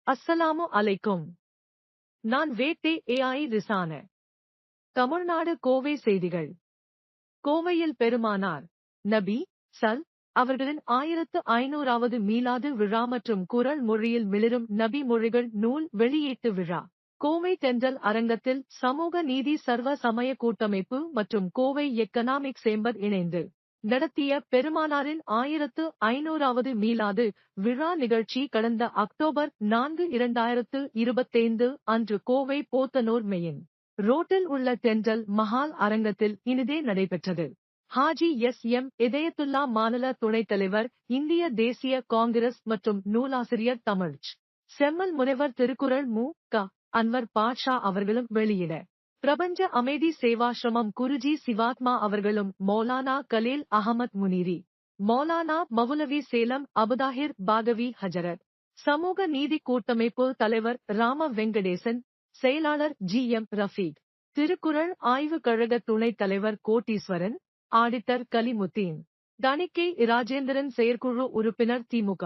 அஸ்ஸலாமு அலைக்கும். நான் வேட்டை ஏஐ ரிசான. தமிழ்நாடு கோவை செய்திகள். கோவையில் பெருமானார் நபி அவர்களின் 1500வது மீலாது விழா மற்றும் குர்ஆன் மொழியில் மிளிரும் நபி மொழிகள் நூல் வெளியீட்டு விழா. கோவை தென்றல் அரங்கத்தில் சமூக நீதி சர்வ சமய கூட்டமைப்பு மற்றும் கோவை எக்கனாமிக் சேம்பர் இணைந்து நடத்திய பெருமானாரின் 1500வது மீலாது விழா நிகழ்ச்சி கடந்த அக்டோபர் 4, 2025 அன்று கோவை போத்தனூர் மெயின் ரோட்டில் உள்ள தென்றல் மஹால் அரங்கத்தில் இனிதே நடைபெற்றது. ஹாஜி எஸ்.எம். இதயத்துல்லா மாநில துணைத் தலைவர், இந்திய தேசிய காங்கிரஸ் மற்றும் நூலாசிரியர் தமிழ்ச் செம்மல் முனைவர் திருக்குறள் மு.க. அன்வர் பாட்ஷா அவர்களும் வெளியிட பிரபஞ்ச அமைதி சேவாசிரமம் குருஜி சிவாத்மா அவர்களும் மௌலானா கலீல் அகமத் முனீரி, மௌலானா மவுலவி சேலம் அபுதாஹிர் பாகவி ஹஜரத், சமூக நீதி கூட்டமைப்பு தலைவர் ராம வெங்கடேசன், செயலாளர் ஜி.எம். ரஃபீக், திருக்குறள் ஆய்வு கழக துணைத் தலைவர் கோட்டீஸ்வரன், ஆடிட்டர் கலிமுத்தீன், தணிக்கை ராஜேந்திரன், செயற்குழு உறுப்பினர் திமுக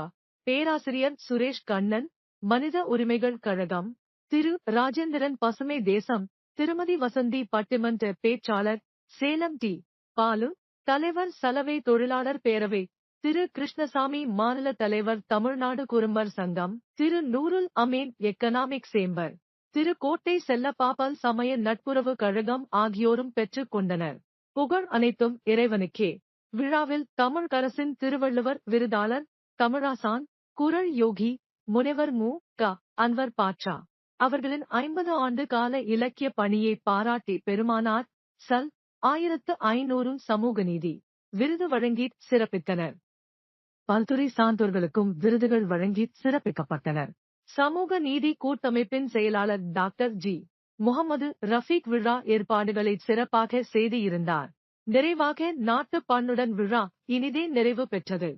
பேராசிரியர் சுரேஷ் கண்ணன், மனித உரிமைகள் கழகம் திரு ராஜேந்திரன், பசுமை தேசம் திருமதி வசந்தி, பட்டிமன்ற பேச்சாளர் சேலம் டி. பாலு, தலைவர் சலவை தொழிலாளர் பேரவை திரு கிருஷ்ணசாமி, மாநில தலைவர் தமிழ்நாடு குறும்பர் சங்கம் திரு நூருல் அமீன், எக்கனாமிக் சேம்பர் திரு கோட்டை செல்லப்பாப்பல், சமய நட்புறவு கழகம் ஆகியோரும் பெற்றுக் கொண்டனர். புகழ் அனைத்தும் இறைவனுக்கே. விழாவில் தமிழ்கரசின் திருவள்ளுவர் விருதாளர் தமிழாசான், குறள் யோகி முனைவர் மு.க. அன்வர் பாட்ஷா அவர்களின் 50 ஆண்டு கால இலக்கிய பணியை பாராட்டி பெருமானார் 1500 சமூக நீதி விருது வழங்கி சிறப்பித்தனர். பல்துறை சான்றோர்களுக்கும் விருதுகள் வழங்கி சிறப்பிக்கப்பட்டனர். சமூக நீதி கூட்டமைப்பின் செயலாளர் டாக்டர் ஜி. முகமது ரஃபீக் விழா ஏற்பாடுகளை சிறப்பாக செய்து இருந்தார். நிறைவாக நாட்டு பண்ணுடன் விழா இனிதே நிறைவு பெற்றது.